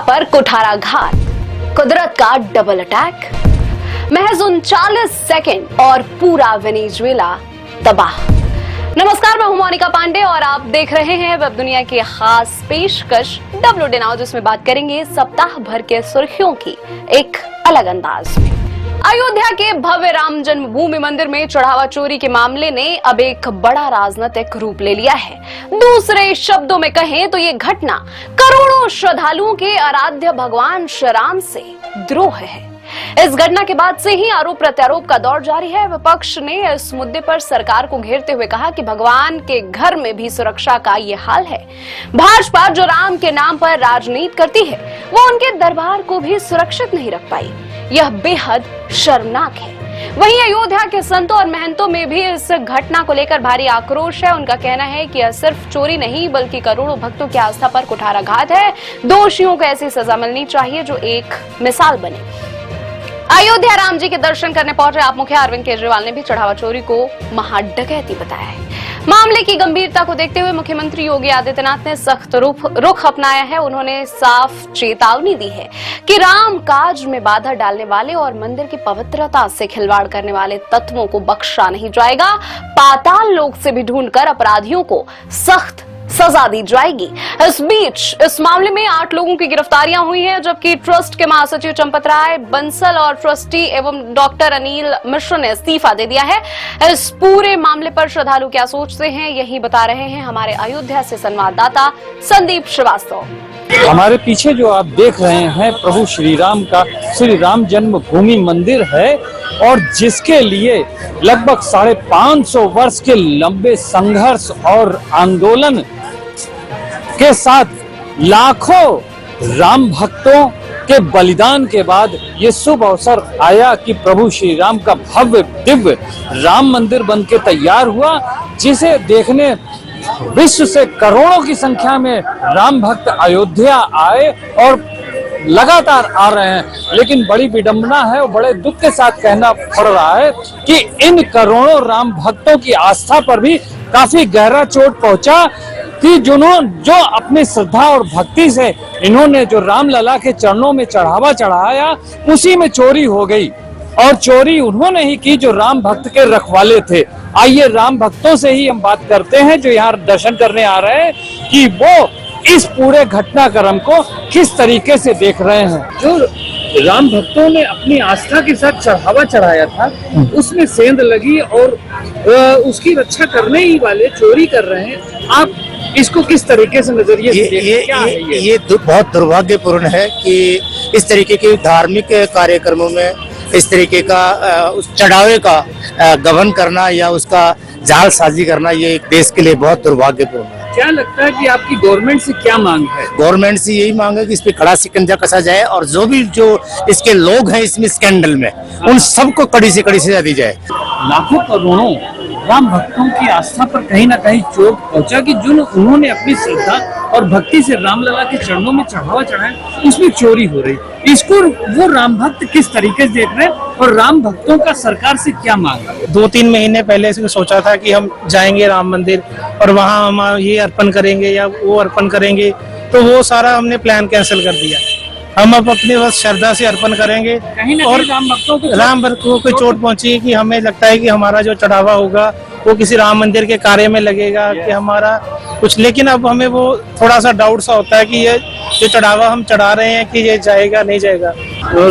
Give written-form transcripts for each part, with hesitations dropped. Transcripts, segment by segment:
पर कुठाराघात, कुदरत का डबल अटैक, महज 39 सेकंड और पूरा वेनेजुएला तबाह। नमस्कार, मैं हूं मोनिका पांडे और आप देख रहे हैं वेब दुनिया की खास पेशकश WD नाउ, जिसमें बात करेंगे सप्ताह भर के सुर्खियों की एक अलग अंदाज में। अयोध्या के भव्य राम जन्मभूमि मंदिर में चढ़ावा चोरी के मामले ने अब एक बड़ा राजनीतिक रूप ले लिया है। दूसरे शब्दों में कहें तो ये घटना करोड़ों श्रद्धालुओं के आराध्य भगवान श्री राम से द्रोह है। इस घटना के बाद से ही आरोप प्रत्यारोप का दौर जारी है। विपक्ष ने इस मुद्दे पर सरकार को घेरते हुए कहा कि भगवान के घर में भी सुरक्षा का ये हाल है। भाजपा जो राम के नाम पर राजनीति करती है, वो उनके दरबार को भी सुरक्षित नहीं रख पाई। यह बेहद शर्मनाक है। वहीं अयोध्या के संतों और महंतों में भी इस घटना को लेकर भारी आक्रोश है। उनका कहना है कि यह सिर्फ चोरी नहीं बल्कि करोड़ों भक्तों की आस्था पर कुठाराघात है। दोषियों को ऐसी सजा मिलनी चाहिए जो एक मिसाल बने। अयोध्या राम जी के दर्शन करने पहुंचे आप मुखिया अरविंद केजरीवाल ने भी चढ़ावा चोरी को महाडकैती बताया है। मामले की गंभीरता को देखते हुए मुख्यमंत्री योगी आदित्यनाथ ने सख्त रुख अपनाया है। उन्होंने साफ चेतावनी दी है कि राम काज में बाधा डालने वाले और मंदिर की पवित्रता से खिलवाड़ करने वाले तत्वों को बख्शा नहीं जाएगा। पाताल लोक से भी ढूंढकर अपराधियों को सख्त सजा दी जाएगी। इस बीच इस मामले में 8 लोगों की गिरफ्तारियां हुई हैं, जबकि ट्रस्ट के महासचिव चंपत राय बंसल और ट्रस्टी एवं डॉक्टर अनिल मिश्र ने इस्तीफा दे दिया है। इस पूरे मामले पर श्रद्धालु क्या सोचते हैं, यही बता रहे हैं हमारे अयोध्या से संवाददाता संदीप श्रीवास्तव। हमारे पीछे जो आप देख रहे हैं प्रभु श्री राम का श्री राम जन्मभूमि मंदिर है, और जिसके लिए लगभग 550 वर्ष के लंबे संघर्ष और आंदोलन के साथ लाखों राम भक्तों के बलिदान के बाद ये शुभ अवसर आया कि प्रभु श्री राम का भव्य दिव्य राम मंदिर बनके तैयार हुआ, जिसे देखने विश्व से करोड़ों की संख्या में राम भक्त अयोध्या आए और लगातार आ रहे हैं। लेकिन बड़ी विडंबना है और बड़े दुख के साथ कहना पड़ रहा है कि इन करोड़ों राम भक्तों की आस्था पर भी काफी गहरा चोट पहुंचा कि जो अपनी श्रद्धा और भक्ति से इन्होंने जो रामलला के चरणों में चढ़ावा चढ़ाया, उसी में चोरी हो गई। और चोरी उन्होंने ही की जो राम भक्त के रखवाले थे। आइए राम भक्तों से ही हम बात करते हैं जो यहाँ दर्शन करने आ रहे हैं कि वो इस पूरे घटनाक्रम को किस तरीके से देख रहे हैं। जो राम भक्तों ने अपनी आस्था के साथ चढ़ावा चढ़ाया था, उसमें सेंध लगी और उसकी रक्षा करने ही वाले चोरी कर रहे हैं। आप इसको किस तरीके से नजरिए से देखते हैं? ये बहुत दुर्भाग्यपूर्ण है कि इस तरीके के धार्मिक कार्यक्रमों में इस तरीके का उस चढ़ावे का गबन करना या उसका जालसाजी करना, ये एक देश के लिए बहुत दुर्भाग्यपूर्ण है। क्या लगता है कि आपकी गवर्नमेंट से क्या मांग है? गवर्नमेंट से यही मांग है कि इस पे कड़ा शिकंजा कसा जाए और जो इसके लोग हैं इसमें स्कैंडल में, उन सबको कड़ी से कड़ी सजा दी जाए। लाखों करोड़ों राम भक्तों की आस्था पर कहीं ना कहीं चोट पहुंचा कि जो उन्होंने अपनी श्रद्धा और भक्ति से रामलला के चरणों में चढ़ावा चढ़ाया, उसमें चोरी हो रही। इसको वो राम भक्त किस तरीके से देख रहे हैं और राम भक्तों का सरकार से क्या मांग है? 2-3 महीने पहले से सोचा था कि हम जाएंगे राम मंदिर और वहाँ हम ये अर्पण करेंगे या वो अर्पण करेंगे, तो वो सारा हमने प्लान कैंसिल कर दिया। हम अब अपने बस श्रद्धा से अर्पण करेंगे। कहीं ना और कहीं राम भक्तों को चोट पहुंची कि हमें लगता है कि हमारा जो चढ़ावा होगा वो किसी राम मंदिर के कार्य में लगेगा कि हमारा कुछ, लेकिन अब हमें वो थोड़ा सा डाउट सा होता है कि ये जो चढ़ावा हम चढ़ा रहे हैं कि ये जाएगा नहीं जाएगा।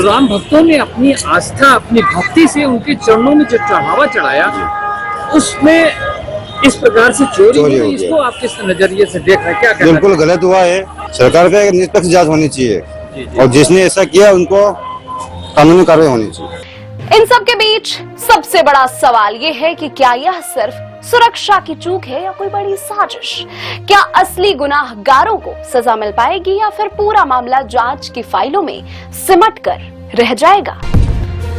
राम भक्तों ने अपनी आस्था अपनी भक्ति से उनके चरणों में जो चढ़ावा चढ़ाया, उसमें इस प्रकार से चोरी हुई। इसको आप किस नजरिए से देख रहे हैं? क्या कहना? बिल्कुल गलत हुआ है। सरकार का एक निष्पक्ष जांच होनी चाहिए और जिसने ऐसा किया उनको कानूनी कार्रवाई होनी चाहिए। इन सब के बीच सबसे बड़ा सवाल यह है कि क्या यह सिर्फ सुरक्षा की चूक है या कोई बड़ी साजिश? क्या असली गुनाहगारों को सजा मिल पाएगी या फिर पूरा मामला जांच की फाइलों में सिमट कर रह जाएगा?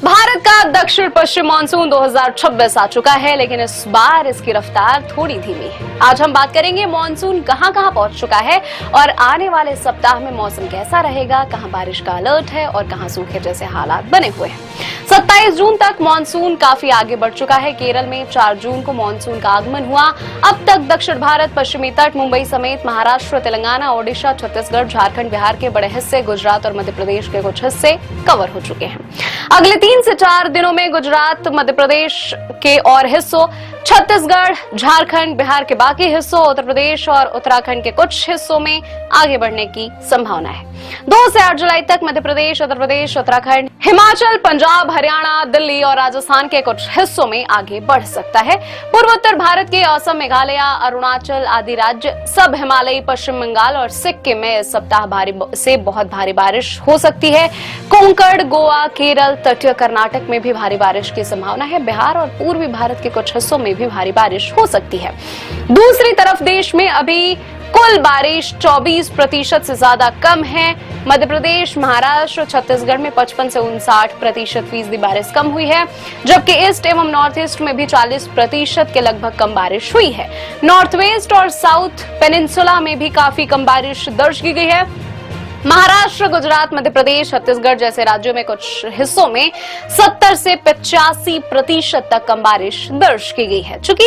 भारत का दक्षिण पश्चिम मानसून 2026 आ चुका है, लेकिन इस बार इसकी रफ्तार थोड़ी धीमी है। आज हम बात करेंगे मानसून कहां-कहां पहुंच चुका है और आने वाले सप्ताह में मौसम कैसा रहेगा, कहां बारिश का अलर्ट है और कहां सूखे जैसे हालात बने हुए हैं। 27 जून तक मानसून काफी आगे बढ़ चुका है। केरल में 4 जून को मानसून का आगमन हुआ। अब तक दक्षिण भारत, पश्चिमी तट, मुंबई समेत महाराष्ट्र, तेलंगाना, ओडिशा, छत्तीसगढ़, झारखंड, बिहार के बड़े हिस्से, गुजरात और मध्य प्रदेश के कुछ हिस्से कवर हो चुके हैं। अगले 3 से 4 दिनों में गुजरात, मध्य प्रदेश के और हिस्सों, छत्तीसगढ़, झारखंड, बिहार के बाकी हिस्सों, उत्तर प्रदेश और उत्तराखंड के कुछ हिस्सों में आगे बढ़ने की संभावना है। 2 से 8 जुलाई तक मध्य प्रदेश, उत्तर प्रदेश, उत्तराखंड, हिमाचल, पंजाब, हरियाणा, दिल्ली और राजस्थान के कुछ हिस्सों में आगे बढ़ सकता है। पूर्वोत्तर भारत के असम, मेघालय, अरुणाचल आदि राज्य, सब हिमालयी, पश्चिम बंगाल और सिक्किम में इस सप्ताह भारी से बहुत भारी बारिश हो सकती है। कोंकण, गोवा, केरल, तटीय कर्नाटक में भी भारी बारिश की संभावना है। बिहार और पूर्वी भारत के कुछ हिस्सों में भी भारी बारिश हो सकती है। दूसरी तरफ देश में अभी कुल बारिश 24% से ज्यादा कम है। मध्य प्रदेश, महाराष्ट्र, छत्तीसगढ़ में 55 से 59% बारिश कम हुई है, जबकि ईस्ट एवं नॉर्थ ईस्ट में भी 40% के लगभग कम बारिश हुई है। नॉर्थ वेस्ट और साउथ पेनिनसुला में भी काफी कम बारिश दर्ज की गई है। महाराष्ट्र, गुजरात, मध्य प्रदेश, छत्तीसगढ़ जैसे राज्यों में कुछ हिस्सों में 70 से 85% तक कम बारिश दर्ज की गई है। चूंकि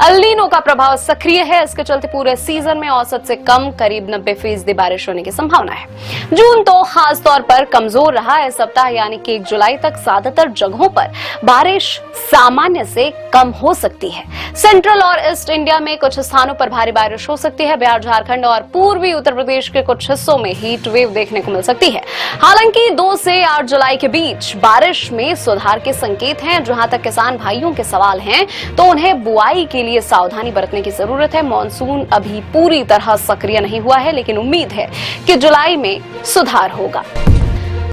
एल नीनो का प्रभाव सक्रिय है, इसके चलते पूरे सीजन में औसत से कम करीब 90% बारिश होने की संभावना है। जून तो खास तौर पर कमजोर रहा है। सप्ताह यानी कि 1 जुलाई तक ज्यादातर जगहों पर बारिश सामान्य से कम हो सकती है। सेंट्रल और ईस्ट इंडिया में कुछ स्थानों पर भारी बारिश हो सकती है। बिहार, झारखंड और पूर्वी उत्तर प्रदेश के कुछ हिस्सों में हीट वेव देखने को मिल सकती है। हालांकि 2 से 8 जुलाई के बीच बारिश में सुधार के संकेत हैं। जहां तक किसान भाइयों के सवाल हैं, तो उन्हें बुआई के लिए सावधानी बरतने की जरूरत है। मानसून अभी पूरी तरह सक्रिय नहीं हुआ है, लेकिन उम्मीद है कि जुलाई में सुधार होगा।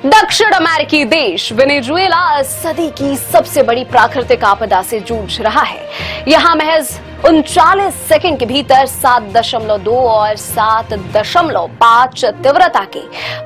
दक्षिण अमेरिकी देश वेनेजुएला सदी की सबसे बड़ी प्राकृतिक आपदा से जूझ रहा है। यहां महज 39 सेकंड के भीतर 7.2 और 7.5 तीव्रता के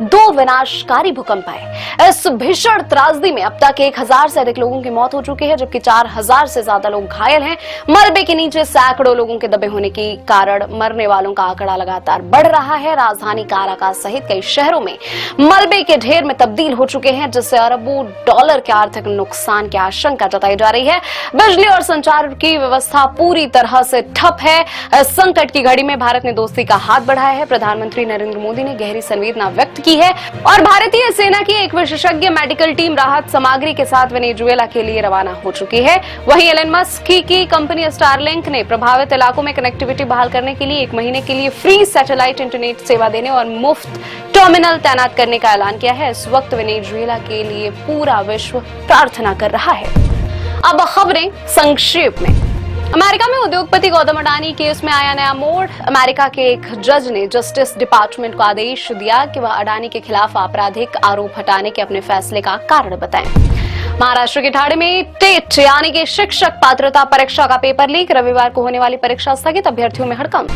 2 विनाशकारी भूकंप आए। इस भीषण त्रासदी में अब तक 1000 से अधिक लोगों की मौत हो चुकी है, जबकि 4000 से ज्यादा लोग घायल हैं। मलबे के नीचे सैकड़ों लोगों के दबे होने के कारण मरने वालों का आंकड़ा लगातार बढ़ रहा है। राजधानी काराकास सहित कई शहरों में मलबे के ढेर में तब्दील हो चुके हैं, जिससे अरबों डॉलर के आर्थिक नुकसान की आशंका जताई जा रही है। बिजली और संचार की व्यवस्था पूरी तरह से ठप है। संकट की घड़ी में भारत ने दोस्ती का हाथ बढ़ाया है। प्रधानमंत्री नरेंद्र मोदी ने गहरी संवेदना व्यक्त की है और भारतीय सेना की एक विशेषज्ञ मेडिकल टीम राहत सामग्री के साथ वेनेजुएला के लिए रवाना हो चुकी है। वहीं एलन मस्क की कंपनी स्टारलिंक ने प्रभावित इलाकों में कनेक्टिविटी बहाल करने के लिए 1 महीने के लिए फ्री सैटेलाइट इंटरनेट सेवा देने और मुफ्त टर्मिनल तैनात करने का ऐलान किया है। इस वक्त वेनेजुएला के लिए पूरा विश्व प्रार्थना कर रहा है। अब खबरें संक्षेप में। अमेरिका में उद्योगपति गौतम अडानी केस में आया नया मोड़। अमेरिका के एक जज ने जस्टिस डिपार्टमेंट को आदेश दिया कि वह अडानी के खिलाफ आपराधिक आरोप हटाने के अपने फैसले का कारण बताएं। महाराष्ट्र के ठाणे में टेट यानी कि शिक्षक पात्रता परीक्षा का पेपर लीक। रविवार को होने वाली परीक्षा स्थगित, अभ्यर्थियों में हड़कंप।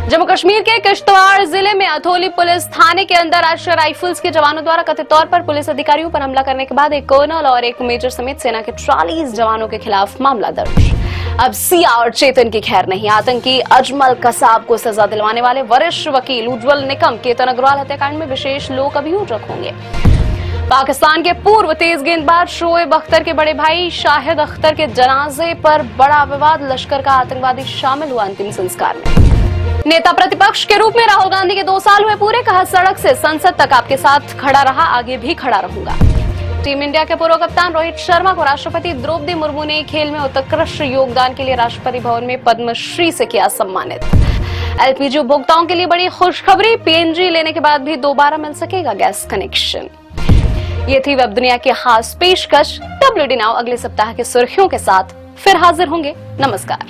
जम्मू कश्मीर के किश्तवाड़ जिले में अथोली पुलिस थाने के अंदर राष्ट्रीय राइफल्स के जवानों द्वारा कथित तौर पर पुलिस अधिकारियों पर हमला करने के बाद एक कर्नल और एक मेजर समेत सेना के 40 जवानों के खिलाफ मामला दर्ज। अब सिया और चेतन की खैर नहीं। आतंकी अजमल कसाब को सजा दिलवाने वाले वरिष्ठ वकील उज्जवल निकम केतन अग्रवाल हत्याकांड में विशेष लोक अभियोजक होंगे। पाकिस्तान के पूर्व तेज गेंदबाज शोएब अख्तर के बड़े भाई शाहिद अख्तर के जनाजे पर बड़ा विवाद। लश्कर का आतंकवादी शामिल हुआ अंतिम संस्कार में। नेता प्रतिपक्ष के रूप में राहुल गांधी के 2 साल हुए पूरे। कहा, सड़क से संसद तक आपके साथ खड़ा रहा, आगे भी खड़ा रहूंगा। टीम इंडिया के पूर्व कप्तान रोहित शर्मा को राष्ट्रपति द्रौपदी मुर्मू ने खेल में उत्कृष्ट योगदान के लिए राष्ट्रपति भवन में पद्मश्री से किया सम्मानित। एलपीजी उपभोक्ताओं के लिए बड़ी खुशखबरी। पीएनजी लेने के बाद भी दोबारा मिल सकेगा गैस कनेक्शन। ये थी वेब दुनिया की खास पेशकश। WD नाउ अगले सप्ताह की सुर्खियों के साथ फिर हाजिर होंगे। नमस्कार।